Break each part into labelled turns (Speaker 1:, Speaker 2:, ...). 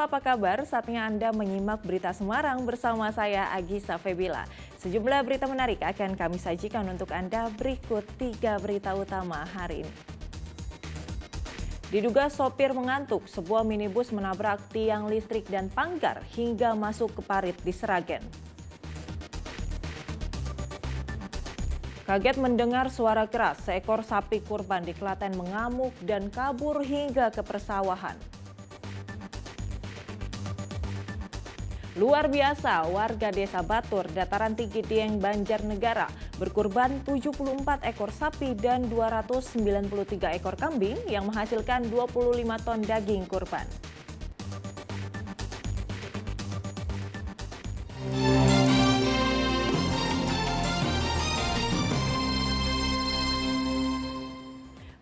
Speaker 1: apa kabar? Saatnya Anda menyimak berita Semarang bersama saya Agisa Febila. Sejumlah berita menarik akan kami sajikan untuk Anda berikut 3 berita utama hari ini. Diduga sopir mengantuk, sebuah minibus menabrak tiang listrik dan pagar hingga masuk ke parit di Sragen. Kaget mendengar suara keras, seekor sapi kurban di Klaten mengamuk dan kabur hingga ke persawahan. Luar biasa, warga desa Batur, dataran tinggi Dieng, Banjarnegara, berkurban 74 ekor sapi dan 293 ekor kambing yang menghasilkan 25 ton daging kurban.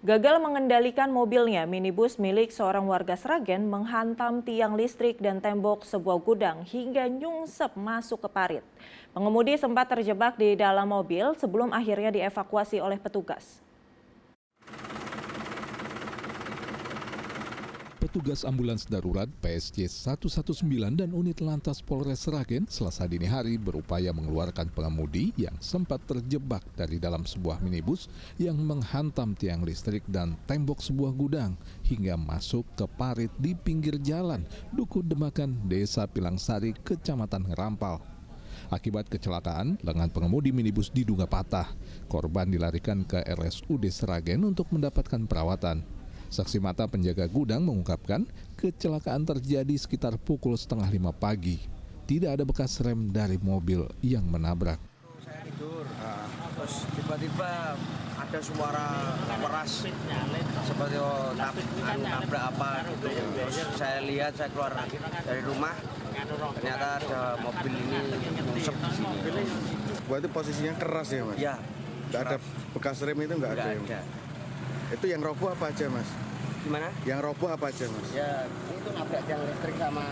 Speaker 1: Gagal mengendalikan mobilnya, minibus milik seorang warga Sragen menghantam tiang listrik dan tembok sebuah gudang hingga nyungsep masuk ke parit. Pengemudi sempat terjebak di dalam mobil sebelum akhirnya dievakuasi oleh petugas.
Speaker 2: Petugas ambulans darurat PSC 119 dan unit lantas Polres Sragen Selasa dini hari berupaya mengeluarkan pengemudi yang sempat terjebak dari dalam sebuah minibus yang menghantam tiang listrik dan tembok sebuah gudang hingga masuk ke parit di pinggir jalan Duku Demakan, Desa Pilangsari, Kecamatan Ngerampal. Akibat kecelakaan, lengan pengemudi minibus diduga patah. Korban dilarikan ke RSUD Sragen untuk mendapatkan perawatan. Saksi mata penjaga gudang mengungkapkan kecelakaan terjadi sekitar pukul 4:30 pagi. Tidak ada bekas rem dari mobil yang menabrak.
Speaker 3: Saya tidur, terus tiba-tiba ada suara keras seperti nabrak apa gitu. Terus saya lihat, saya keluar dari rumah, ternyata ada mobil ini nyungsep di sini.
Speaker 4: Berarti posisinya keras ya, Mas?
Speaker 3: Ya.
Speaker 4: Nggak ada bekas rem itu nggak ada. Itu yang roboh apa aja, Mas?
Speaker 3: Gimana?
Speaker 4: Yang roboh apa aja, Mas?
Speaker 3: Ya, itu nabrak tiang listrik sama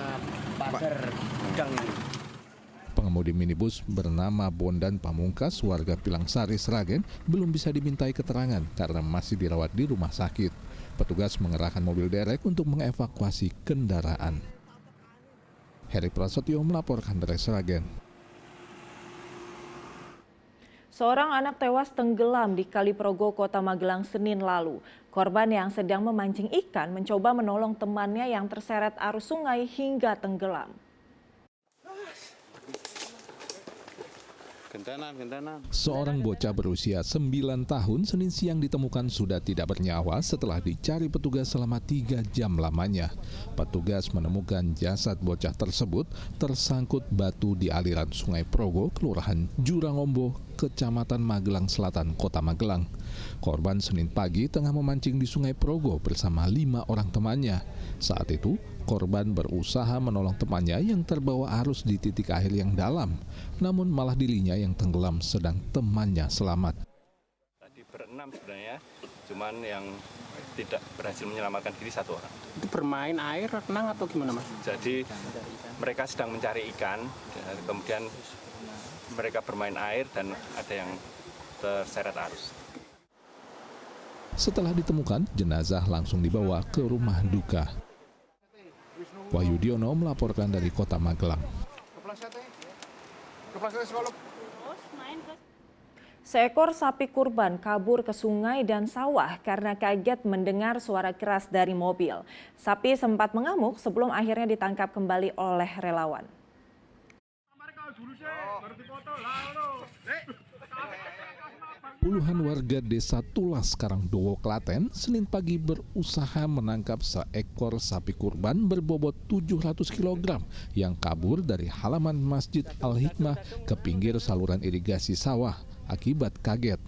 Speaker 3: pagar gudang ini.
Speaker 2: Pengemudi minibus bernama Bondan Pamungkas, warga Pilangsari, Sragen, belum bisa dimintai keterangan karena masih dirawat di rumah sakit. Petugas mengerahkan mobil derek untuk mengevakuasi kendaraan. Heri Prasetyo melaporkan dari Sragen.
Speaker 1: Seorang anak tewas tenggelam di Kali Progo, Kota Magelang, Senin lalu. Korban yang sedang memancing ikan mencoba menolong temannya yang terseret arus sungai hingga tenggelam.
Speaker 2: Seorang bocah berusia 9 tahun Senin siang ditemukan sudah tidak bernyawa setelah dicari petugas selama 3 jam lamanya. Petugas menemukan jasad bocah tersebut tersangkut batu di aliran Sungai Progo, Kelurahan Jurangombo, Kecamatan Magelang Selatan, Kota Magelang. Korban Senin pagi tengah memancing di Sungai Progo bersama 5 orang temannya. Saat itu, korban berusaha menolong temannya yang terbawa arus di titik air yang dalam. Namun malah dirinya yang tenggelam sedang temannya selamat.
Speaker 5: Tadi berenam sebenarnya, cuman yang tidak berhasil menyelamatkan diri 1 orang.
Speaker 6: Itu bermain air, renang atau gimana, Mas?
Speaker 5: Jadi mereka sedang mencari ikan, kemudian mereka bermain air dan ada yang terseret arus.
Speaker 2: Setelah ditemukan, jenazah langsung dibawa ke rumah duka. Wahyu Diono melaporkan dari Kota Magelang.
Speaker 1: Seekor sapi kurban kabur ke sungai dan sawah karena kaget mendengar suara keras dari mobil. Sapi sempat mengamuk sebelum akhirnya ditangkap kembali oleh relawan.
Speaker 2: Puluhan warga desa Tulas, Karangdowo, Klaten, Senin pagi berusaha menangkap seekor sapi kurban berbobot 700 kg yang kabur dari halaman Masjid Al-Hikmah ke pinggir saluran irigasi sawah akibat kaget.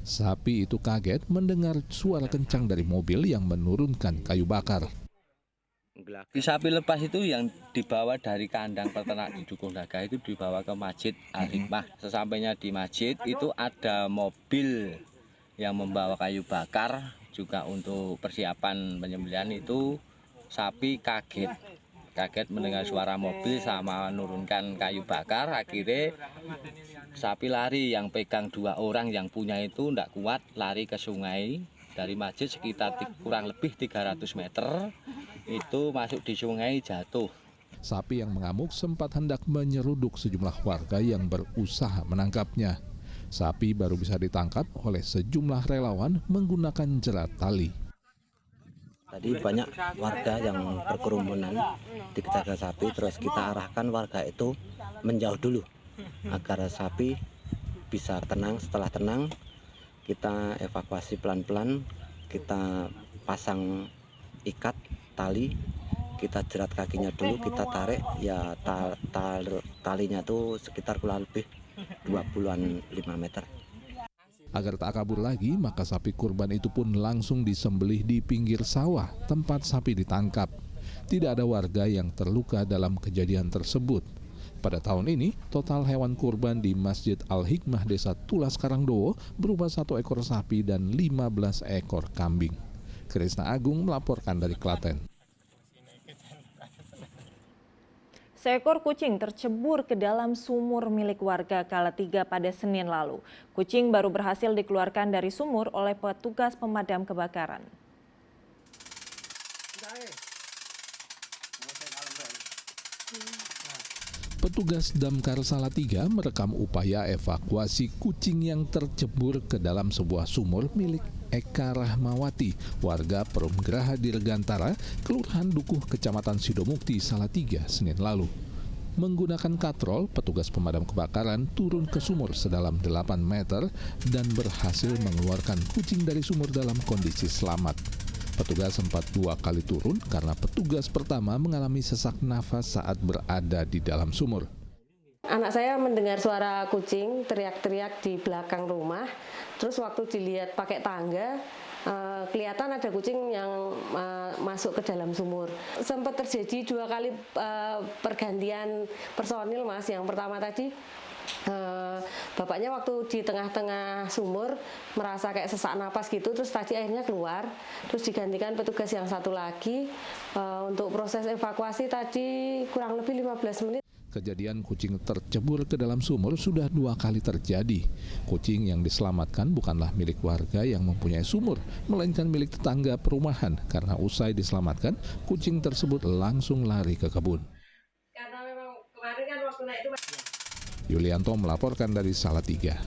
Speaker 2: Sapi itu kaget mendengar suara kencang dari mobil yang menurunkan kayu bakar.
Speaker 7: Sapi lepas itu yang dibawa dari kandang peternak di Dukuh Naga itu dibawa ke Masjid Al-Hikmah. Sesampainya di masjid itu ada mobil yang membawa kayu bakar juga untuk persiapan penyembelihan itu. Sapi kaget mendengar suara mobil sama menurunkan kayu bakar. Akhirnya sapi lari, yang pegang 2 orang yang punya itu tidak kuat, lari ke sungai. Dari masjid sekitar kurang lebih 300 meter, itu masuk di sungai, jatuh.
Speaker 2: Sapi yang mengamuk sempat hendak menyeruduk sejumlah warga yang berusaha menangkapnya. Sapi baru bisa ditangkap oleh sejumlah relawan menggunakan jerat tali.
Speaker 8: Tadi banyak warga yang berkerumunan dikejar sapi, terus kita arahkan warga itu menjauh dulu agar sapi bisa tenang. Setelah tenang, kita evakuasi pelan-pelan, kita pasang ikat tali, kita jerat kakinya dulu, kita tarik, ya talinya tuh sekitar kurang lebih 25 meter.
Speaker 2: Agar tak kabur lagi, maka sapi kurban itu pun langsung disembelih di pinggir sawah tempat sapi ditangkap. Tidak ada warga yang terluka dalam kejadian tersebut. Pada tahun ini, total hewan kurban di Masjid Al-Hikmah Desa Tulas Karangdowo berupa 1 ekor sapi dan 15 ekor kambing. Krisna Agung melaporkan dari Klaten.
Speaker 1: Seekor kucing tercebur ke dalam sumur milik warga Kalatiga pada Senin lalu. Kucing baru berhasil dikeluarkan dari sumur oleh petugas pemadam kebakaran.
Speaker 2: Petugas Damkar Salatiga merekam upaya evakuasi kucing yang tercebur ke dalam sebuah sumur milik Eka Rahmawati, warga Perum Geraha Dirgantara, Kelurahan Dukuh, Kecamatan Sidomukti, Salatiga, Senin lalu. Menggunakan katrol, petugas pemadam kebakaran turun ke sumur sedalam 8 meter dan berhasil mengeluarkan kucing dari sumur dalam kondisi selamat. Petugas sempat 2 kali turun karena petugas pertama mengalami sesak nafas saat berada di dalam sumur.
Speaker 9: Anak saya mendengar suara kucing teriak-teriak di belakang rumah. Terus waktu dilihat pakai tangga, kelihatan ada kucing yang masuk ke dalam sumur. Sempat terjadi 2 kali pergantian personil, Mas. Yang pertama tadi bapaknya waktu di tengah-tengah sumur merasa kayak sesak napas gitu, terus tadi akhirnya keluar, terus digantikan petugas yang satu lagi. Untuk proses evakuasi tadi kurang lebih 15 menit.
Speaker 2: Kejadian kucing tercebur ke dalam sumur sudah 2 kali terjadi. Kucing yang diselamatkan bukanlah milik warga yang mempunyai sumur, melainkan milik tetangga perumahan. Karena usai diselamatkan, kucing tersebut langsung lari ke kebun.
Speaker 9: Karena memang kemarin kan waktu naik itu...
Speaker 2: Yulianto melaporkan dari Salatiga.